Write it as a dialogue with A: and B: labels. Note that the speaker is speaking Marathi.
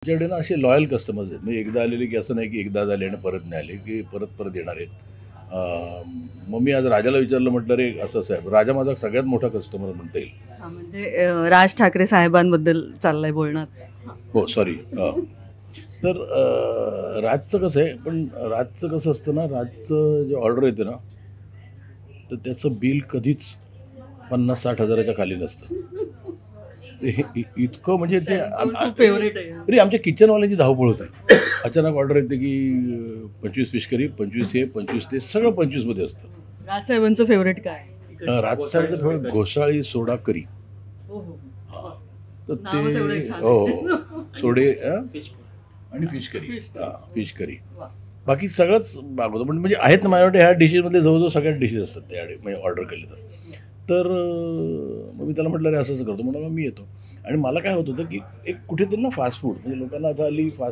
A: आमच्याकडे ना असे लॉयल कस्टमर्स आहेत. म्हणजे एकदा आलेले की असं नाही की एकदा झाले आणि परत नाही आले, की परत परत येणार आहेत. मग मी आज राजाला विचारलं, म्हटलं रे असं साहेब, राजा माझा सगळ्यात मोठा कस्टमर म्हणता येईल.
B: म्हणजे राज ठाकरे साहेबांबद्दल चाललंय बोलणं. हां.
A: हो सॉरी. तर राजचं कसं आहे, पण राजचं कसं असतं ना, राजचं जे ऑर्डर येते ना, तर त्याचं बिल कधीच 50-60 हजाराच्या खाली नसतं. ते इतकं म्हणजे ते
B: त्यांचं खूप फेव्हरेट आहे.
A: तरी आमच्या किचनवाल्यांची धावपळ होते. अचानक ऑर्डर येते की 25 फिश करी, 25 हे, 25 ते, सगळं 25 मध्ये असतं.
B: राज साहेबांचं फेव्हरेट काय आहे?
A: राजसाहेबचं थोडं घोसाळी सोडा करी.
B: हो, हो.
A: हां. तर
B: नावच एवढं
A: ते
B: छान
A: हो,
B: आहे.
A: सोडे आणि फिश करी. हां, फिश करी. बाकी सगळंच मागवतो. पण म्हणजे आहेत ना माझ्याकडे ह्या डिशेसमधले जवळजवळ सगळ्या डिशेस असतात त्याकडे, म्हणजे ऑर्डर केले तर. तर मग मी त्याला म्हटलं, "अरे असं-असं करतो." म्हणून मग मी येतो. आणि मला काय होत होतं, की एक कुठेतरी ना फास्ट फूड, म्हणजे लोकांना आता हल्ली फास्ट